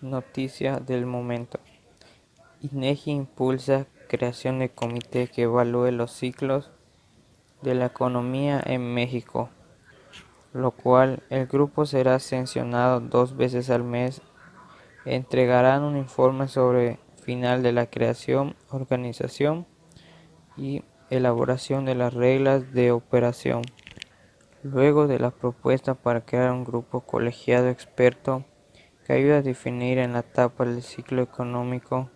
Noticia del momento. INEGI impulsa creación de comité que evalúe los ciclos de la economía en México, lo cual el grupo será sesionado 2 veces al mes. Entregarán un informe sobre final de la creación, organización y elaboración de las reglas de operación. Luego de la propuesta para crear un grupo colegiado experto que ayuda a definir en la etapa del ciclo económico,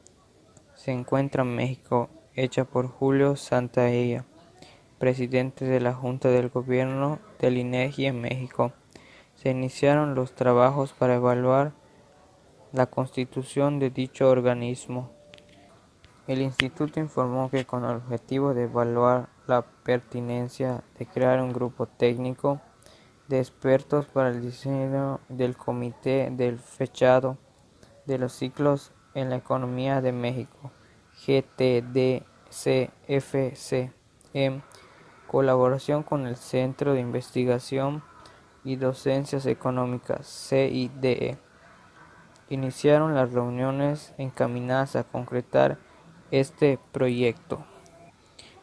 se encuentra México, hecha por Julio Santaella, presidente de la Junta del Gobierno del INEGI en México. Se iniciaron los trabajos para evaluar la constitución de dicho organismo. El instituto informó que con el objetivo de evaluar la pertinencia de crear un grupo técnico de expertos para el diseño del comité del fechado de los ciclos en la economía de México, GTDCFC, en colaboración con el Centro de Investigación y Docencias Económicas, CIDE, iniciaron las reuniones encaminadas a concretar este proyecto.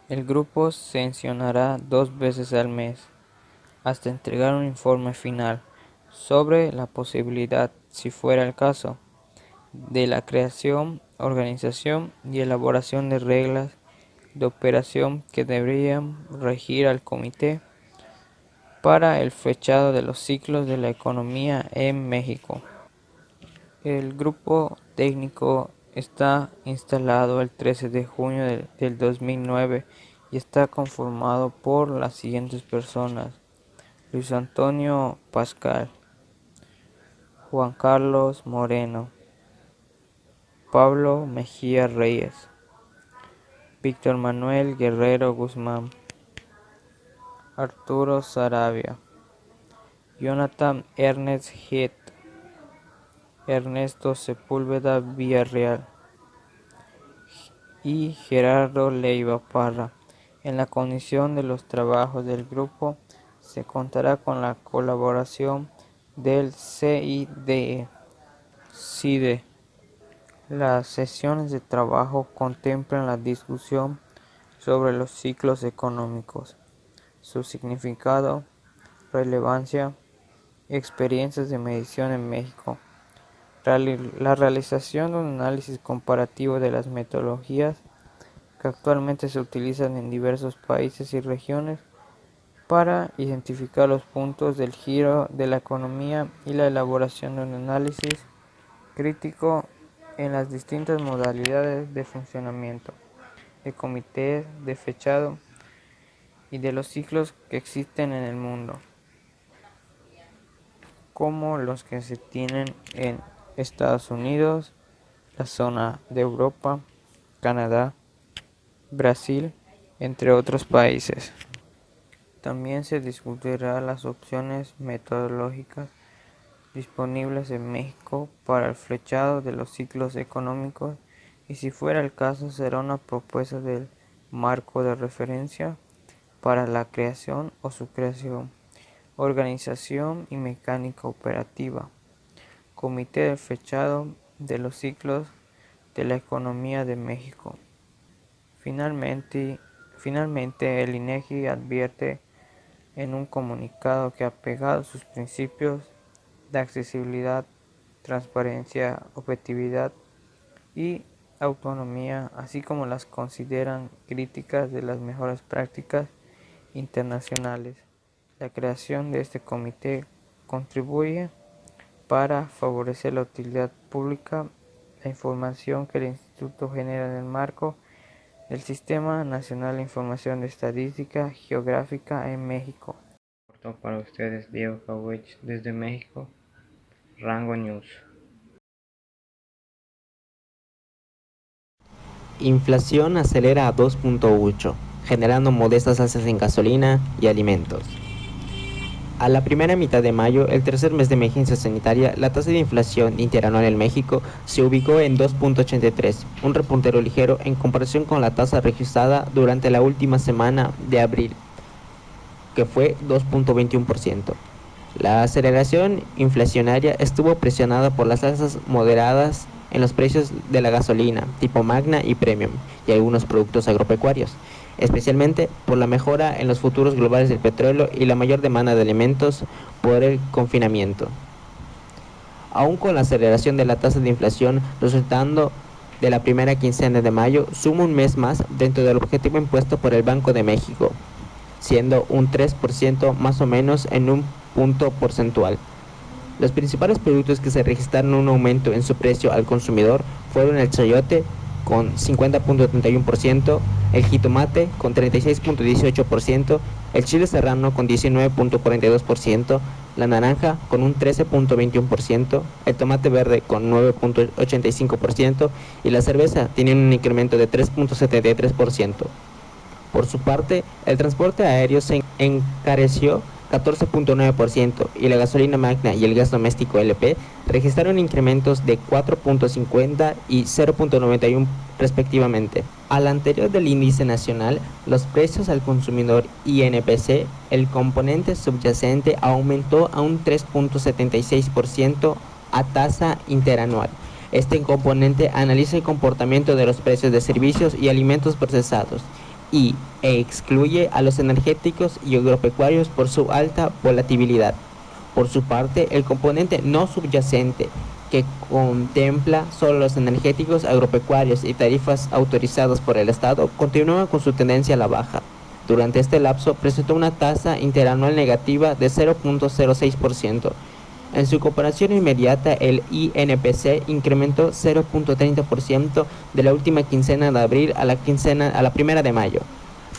El grupo sesionará 2 veces al mes hasta entregar un informe final sobre la posibilidad, si fuera el caso, de la creación, organización y elaboración de reglas de operación que deberían regir al comité para el fechado de los ciclos de la economía en México. El grupo técnico está instalado el 13 de junio del 2009 y está conformado por las siguientes personas: Luis Antonio Pascal, Juan Carlos Moreno, Pablo Mejía Reyes, Víctor Manuel Guerrero Guzmán, Arturo Saravia, Jonathan Ernest Heath, Ernesto Sepúlveda Villarreal y Gerardo Leiva Parra. En la condición de los trabajos del grupo se contará con la colaboración del CIDE. Las sesiones de trabajo contemplan la discusión sobre los ciclos económicos, su significado, relevancia, experiencias de medición en México, la realización de un análisis comparativo de las metodologías que actualmente se utilizan en diversos países y regiones para identificar los puntos del giro de la economía y la elaboración de un análisis crítico en las distintas modalidades de funcionamiento de comités de fechado y de los ciclos que existen en el mundo, como los que se tienen en Estados Unidos, la zona de Europa, Canadá, Brasil, entre otros países. También se discutirá las opciones metodológicas disponibles en México para el flechado de los ciclos económicos y, si fuera el caso, será una propuesta del marco de referencia para la creación o su creación, organización y mecánica operativa. Comité del fechado de los ciclos de la economía de México. Finalmente, el INEGI advierte en un comunicado que, apegado a sus principios de accesibilidad, transparencia, objetividad y autonomía, así como las consideran críticas de las mejores prácticas internacionales, la creación de este comité contribuye para favorecer la utilidad pública, la información que el instituto genera en el marco del Sistema Nacional de Información de Estadística Geográfica en México. Para ustedes, Diego Cauech, desde México, Rango News. Inflación acelera a 2.8, generando modestas alzas en gasolina y alimentos. A la primera mitad de mayo, el tercer mes de emergencia sanitaria, la tasa de inflación interanual en México se ubicó en 2.83, un repuntero ligero en comparación con la tasa registrada durante la última semana de abril, que fue 2.21%. La aceleración inflacionaria estuvo presionada por las alzas moderadas en los precios de la gasolina tipo Magna y Premium y algunos productos agropecuarios, especialmente por la mejora en los futuros globales del petróleo y la mayor demanda de alimentos por el confinamiento. Aún con la aceleración de la tasa de inflación resultando de la primera quincena de mayo, suma un mes más dentro del objetivo impuesto por el Banco de México, siendo un 3% más o menos en un punto porcentual. Los principales productos que se registraron un aumento en su precio al consumidor fueron el chayote con 50.31%, el jitomate con 36.18%, el chile serrano con 19.42%, la naranja con un 13.21%, el tomate verde con 9.85% y la cerveza tiene un incremento de 3.73%. Por su parte, el transporte aéreo se encareció 14.9% y la gasolina magna y el gas doméstico LP registraron incrementos de 4.50 y 0.91 respectivamente. Al anterior del índice nacional, los precios al consumidor INPC, el componente subyacente aumentó a un 3.76% a tasa interanual. Este componente analiza el comportamiento de los precios de servicios y alimentos procesados e excluye a los energéticos y agropecuarios por su alta volatilidad. Por su parte, el componente no subyacente, que contempla solo los energéticos, agropecuarios y tarifas autorizadas por el Estado, continúa con su tendencia a la baja. Durante este lapso presentó una tasa interanual negativa de 0.06%. En su comparación inmediata, el INPC incrementó 0.30% de la última quincena de abril a la primera de mayo.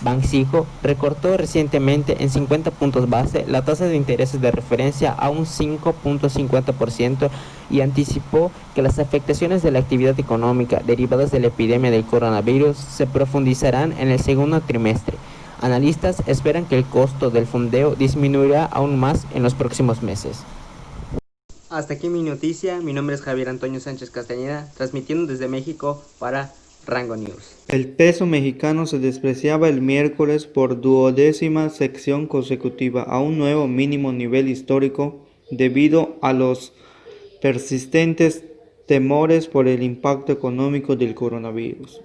Banxico recortó recientemente en 50 puntos base la tasa de intereses de referencia a un 5.50% y anticipó que las afectaciones de la actividad económica derivadas de la epidemia del coronavirus se profundizarán en el segundo trimestre. Analistas esperan que el costo del fondeo disminuirá aún más en los próximos meses. Hasta aquí mi noticia. Mi nombre es Javier Antonio Sánchez Castañeda, transmitiendo desde México para Rango News. El peso mexicano se despreciaba el miércoles por 12ª sección consecutiva a un nuevo mínimo nivel histórico debido a los persistentes temores por el impacto económico del coronavirus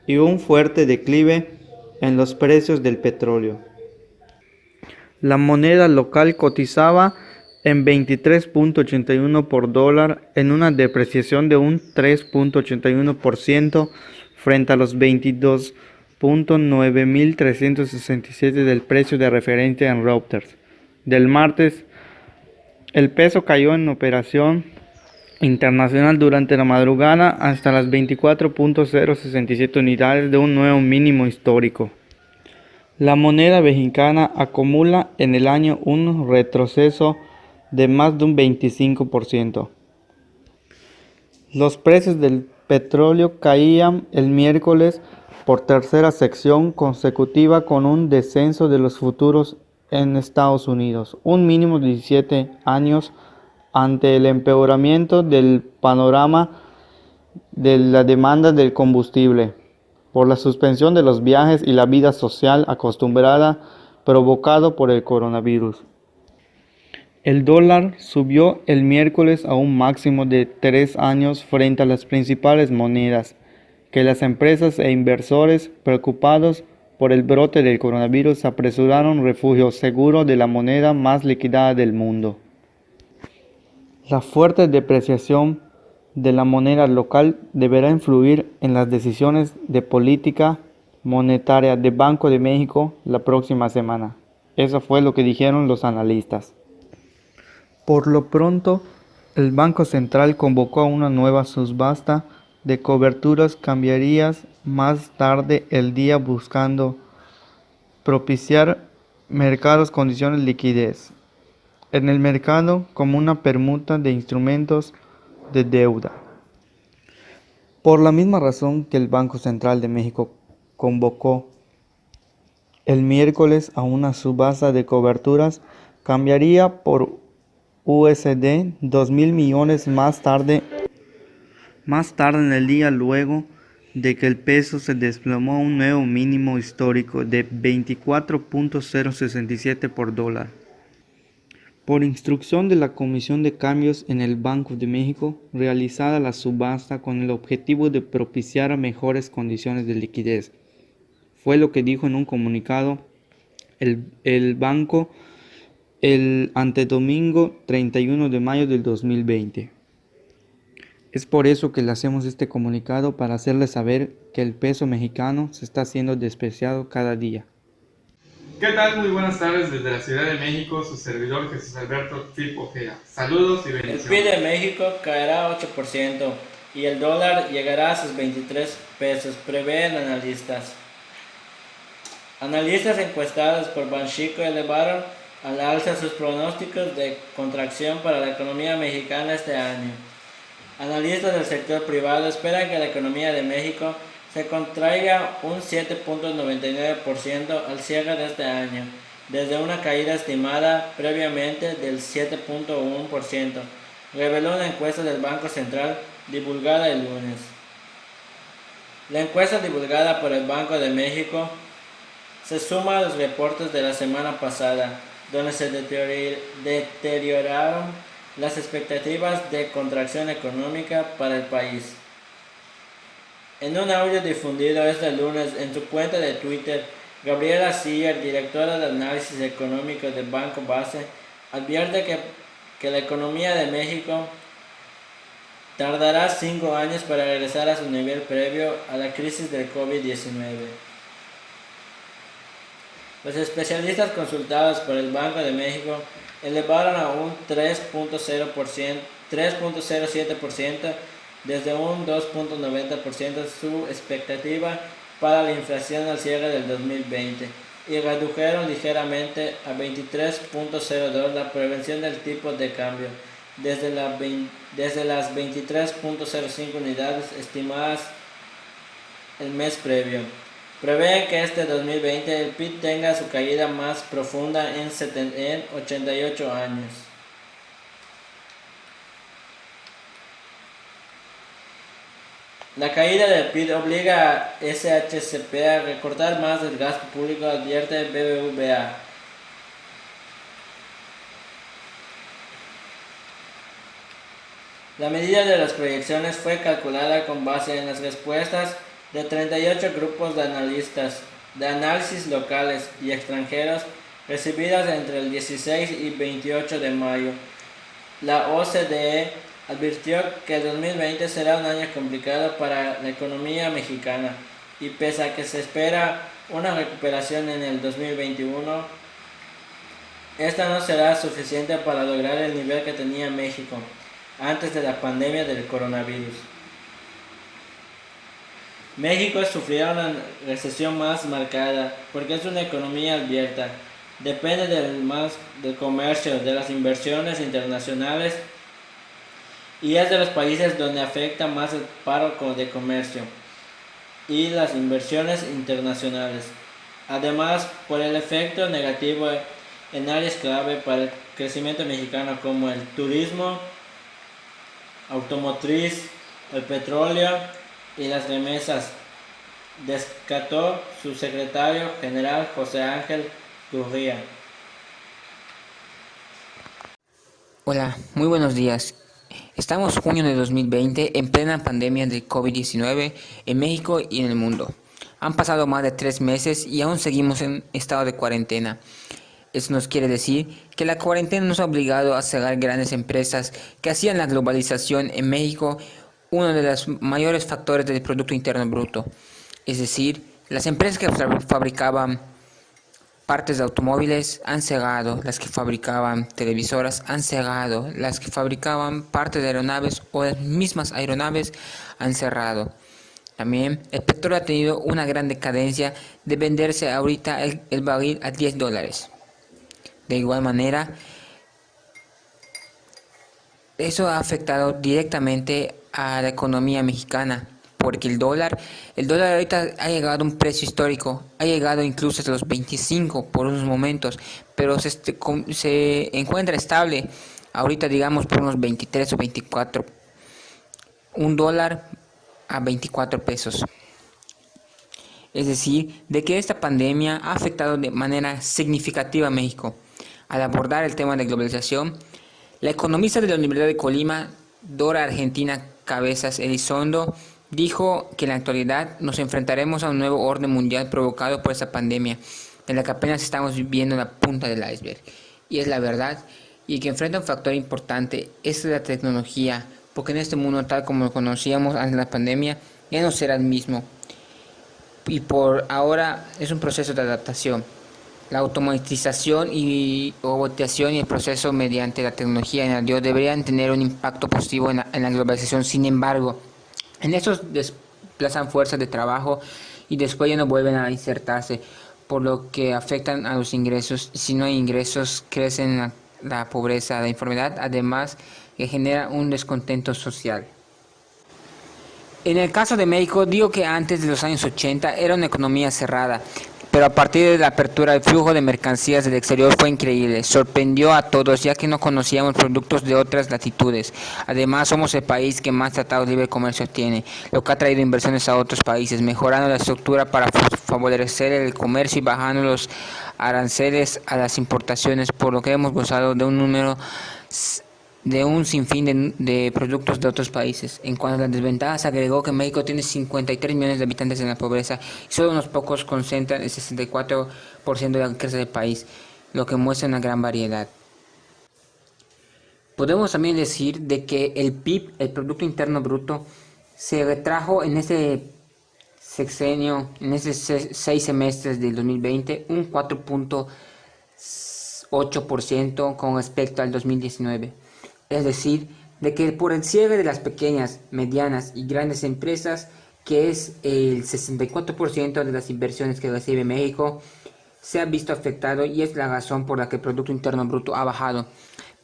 y un fuerte declive en los precios del petróleo. La moneda local cotizaba en 23.81 por dólar, en una depreciación de un 3.81% frente a los 22.9367 del precio de referencia en Reuters. Del martes, el peso cayó en operación internacional durante la madrugada hasta las 24.067 unidades de un nuevo mínimo histórico. La moneda mexicana acumula en el año un retroceso de más de un 25%. Los precios del petróleo caían el miércoles por tercera sección consecutiva con un descenso de los futuros en Estados Unidos, un mínimo de 17 años ante el empeoramiento del panorama de la demanda del combustible, por la suspensión de los viajes y la vida social acostumbrada provocado por el coronavirus. El dólar subió el miércoles a un máximo de 3 años frente a las principales monedas, que las empresas e inversores preocupados por el brote del coronavirus apresuraron refugio seguro de la moneda más liquidada del mundo. La fuerte depreciación de la moneda local deberá influir en las decisiones de política monetaria del Banco de México la próxima semana. Eso fue lo que dijeron los analistas. Por lo pronto, el Banco Central convocó a una nueva subasta de coberturas cambiarias más tarde el día buscando propiciar mercados condiciones de liquidez en el mercado como una permuta de instrumentos de deuda. Por la misma razón que el Banco Central de México convocó el miércoles a una subasta de coberturas cambiaría por USD 2.000 millones más tarde en el día, luego de que el peso se desplomó a un nuevo mínimo histórico de 24.067 por dólar. Por instrucción de la Comisión de Cambios en el Banco de México, realizada la subasta con el objetivo de propiciar mejores condiciones de liquidez. Fue lo que dijo en un comunicado el banco el antedomingo 31 de mayo del 2020. Es por eso que le hacemos este comunicado, para hacerle saber que el peso mexicano se está haciendo despreciado cada día. ¿Qué tal? Muy buenas tardes desde la Ciudad de México, su servidor Jesús Alberto Trip Ojeda. Saludos y bendiciones. El PIB de México caerá 8% y el dólar llegará a sus 23 pesos, prevén analistas. Analistas encuestados por Banxico elevaron al alza sus pronósticos de contracción para la economía mexicana este año. Analistas del sector privado esperan que la economía de México se contraiga un 7.99% al cierre de este año, desde una caída estimada previamente del 7.1%, reveló una encuesta del Banco Central divulgada el lunes. La encuesta divulgada por el Banco de México se suma a los reportes de la semana pasada, donde se deterioraron las expectativas de contracción económica para el país. En un audio difundido este lunes en su cuenta de Twitter, Gabriela Siller, directora de análisis económico de Banco Base, advierte que la economía de México tardará 5 años para regresar a su nivel previo a la crisis del COVID-19. Los especialistas consultados por el Banco de México elevaron a un 3.07% desde un 2.90% su expectativa para la inflación al cierre del 2020 y redujeron ligeramente a 23.02 la prevención del tipo de cambio desde las 23.05 unidades estimadas el mes previo. Prevén que este 2020 el PIB tenga su caída más profunda en 88 años. La caída del PIB obliga a SHCP a recortar más el gasto público, advierte BBVA. La medida de las proyecciones fue calculada con base en las respuestas de 38 grupos de analistas de análisis locales y extranjeros recibidas entre el 16 y 28 de mayo. La OCDE advirtió que el 2020 será un año complicado para la economía mexicana y pese a que se espera una recuperación en el 2021, esta no será suficiente para lograr el nivel que tenía México antes de la pandemia del coronavirus. México sufrirá una recesión más marcada porque es una economía abierta, depende del comercio, de las inversiones internacionales y es de los países donde afecta más el paro de comercio y las inversiones internacionales. Además, por el efecto negativo en áreas clave para el crecimiento mexicano como el turismo, automotriz, el petróleo y las remesas, destacó su secretario general José Ángel Gurría. Hola, muy buenos días. Estamos en junio de 2020 en plena pandemia del COVID-19 en México y en el mundo. Han pasado más de 3 meses y aún seguimos en estado de cuarentena. Eso nos quiere decir que la cuarentena nos ha obligado a cerrar grandes empresas que hacían la globalización en México uno de los mayores factores del Producto Interno Bruto. Es decir, las empresas que fabricaban partes de automóviles han cerrado, las que fabricaban televisoras han cerrado, las que fabricaban partes de aeronaves o las mismas aeronaves han cerrado. También el petróleo ha tenido una gran decadencia de venderse ahorita el barril a $10. De igual manera, eso ha afectado directamente a la economía mexicana, porque el dólar ahorita ha llegado a un precio histórico, ha llegado incluso hasta los 25 por unos momentos, pero se encuentra estable ahorita, digamos, por unos 23 o 24, un dólar a 24 pesos. Es decir, de que esta pandemia ha afectado de manera significativa a México. Al abordar el tema de globalización, la economista de la Universidad de Colima, Dora Argentina Cabezas Elizondo, dijo que en la actualidad nos enfrentaremos a un nuevo orden mundial provocado por esta pandemia, en la que apenas estamos viendo la punta del iceberg. Y es la verdad, y que enfrenta un factor importante, es la tecnología, porque en este mundo tal como lo conocíamos antes de la pandemia, ya no será el mismo. Y por ahora es un proceso de adaptación. La automatización y robotización y el proceso mediante la tecnología en radio deberían tener un impacto positivo en la globalización. Sin embargo, en estos desplazan fuerzas de trabajo y después ya no vuelven a insertarse, por lo que afectan a los ingresos. Si no hay ingresos, crecen la pobreza, la enfermedad, además que genera un descontento social. En el caso de México, digo que antes de los años 80 era una economía cerrada, pero a partir de la apertura, el flujo de mercancías del exterior fue increíble, sorprendió a todos ya que no conocíamos productos de otras latitudes. Además, somos el país que más tratados de libre comercio tiene, lo que ha traído inversiones a otros países, mejorando la estructura para favorecer el comercio y bajando los aranceles a las importaciones, por lo que hemos gozado de un sinfín de productos de otros países. En cuanto a las desventajas, agregó que México tiene 53 millones de habitantes en la pobreza y solo unos pocos concentran el 64% de la riqueza del país, lo que muestra una gran variedad. Podemos también decir de que el PIB, el Producto Interno Bruto, se retrajo en este sexenio, en estos 6 semestres del 2020, un 4.8% con respecto al 2019. Es decir, de que por el cierre de las pequeñas, medianas y grandes empresas, que es el 64% de las inversiones que recibe México, se ha visto afectado y es la razón por la que el Producto Interno Bruto ha bajado.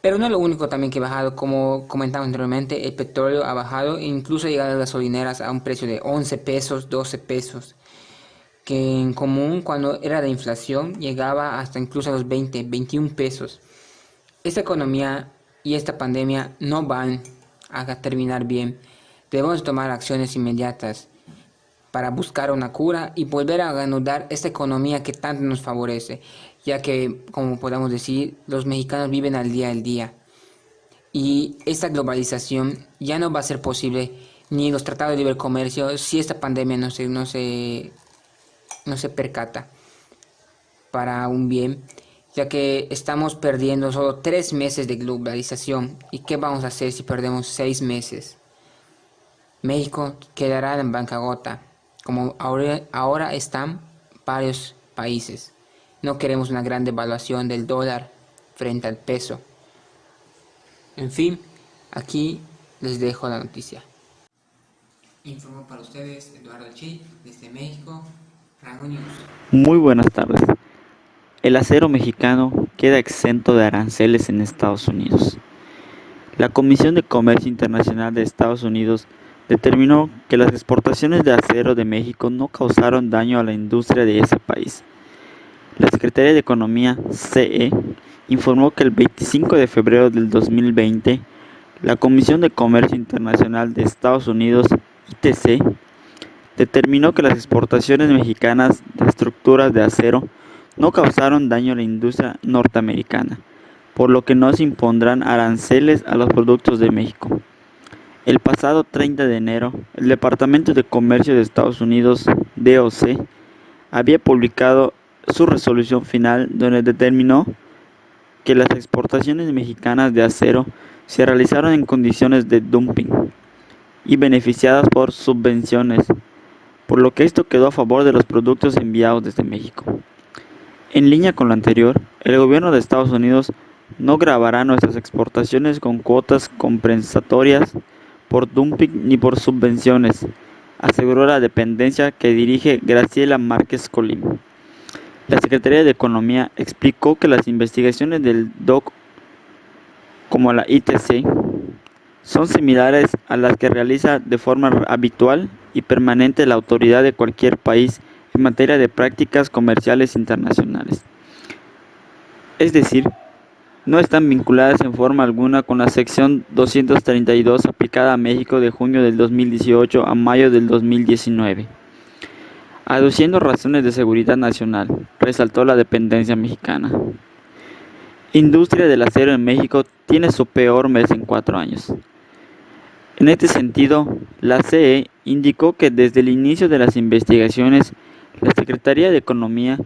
Pero no es lo único también que ha bajado, como comentaba anteriormente, el petróleo ha bajado e incluso ha llegado a las gasolineras a un precio de 11 pesos, 12 pesos, que en común cuando era de inflación llegaba hasta incluso a los 20, 21 pesos. Esta economía y esta pandemia no van a terminar bien. Debemos tomar acciones inmediatas para buscar una cura y volver a reanudar esta economía que tanto nos favorece, ya que, como podemos decir, los mexicanos viven al día. Y esta globalización ya no va a ser posible, ni los tratados de libre comercio, si esta pandemia no se percata para un bien, ya que estamos perdiendo solo 3 meses de globalización. ¿Y qué vamos a hacer si perdemos 6 meses? México quedará en bancarrota, como ahora están varios países. No queremos una gran devaluación del dólar frente al peso. En fin, aquí les dejo la noticia. Informó para ustedes Eduardo Chi, desde México, Rango News. Muy buenas tardes. El acero mexicano queda exento de aranceles en Estados Unidos. La Comisión de Comercio Internacional de Estados Unidos determinó que las exportaciones de acero de México no causaron daño a la industria de ese país. La Secretaría de Economía, CE, informó que el 25 de febrero del 2020, la Comisión de Comercio Internacional de Estados Unidos, ITC, determinó que las exportaciones mexicanas de estructuras de acero no causaron daño a la industria norteamericana, por lo que no se impondrán aranceles a los productos de México. El pasado 30 de enero, el Departamento de Comercio de Estados Unidos, DOC, había publicado su resolución final donde determinó que las exportaciones mexicanas de acero se realizaron en condiciones de dumping y beneficiadas por subvenciones, por lo que esto quedó a favor de los productos enviados desde México. En línea con lo anterior, el gobierno de Estados Unidos no gravará nuestras exportaciones con cuotas compensatorias por dumping ni por subvenciones, aseguró la dependencia que dirige Graciela Márquez Colín. La Secretaría de Economía explicó que las investigaciones del DOC, como la ITC, son similares a las que realiza de forma habitual y permanente la autoridad de cualquier país en materia de prácticas comerciales internacionales. Es decir, no están vinculadas en forma alguna con la sección 232 aplicada a México de junio del 2018 a mayo del 2019. Aduciendo razones de seguridad nacional, resaltó la dependencia mexicana. Industria del acero en México tiene su peor mes en 4 años. En este sentido, la CE indicó que desde el inicio de las investigaciones, la Secretaría de Economía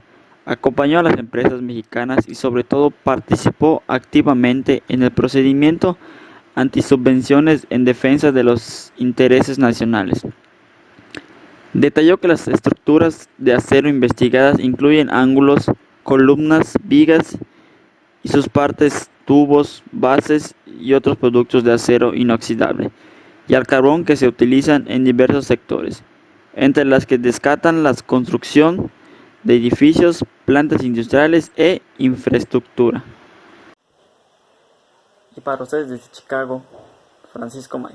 acompañó a las empresas mexicanas y sobre todo participó activamente en el procedimiento antisubvenciones en defensa de los intereses nacionales. Detalló que las estructuras de acero investigadas incluyen ángulos, columnas, vigas y sus partes, tubos, bases y otros productos de acero inoxidable, y al carbón que se utilizan en diversos sectores, entre las que descartan la construcción de edificios, plantas industriales e infraestructura. Y para ustedes desde Chicago, Francisco May.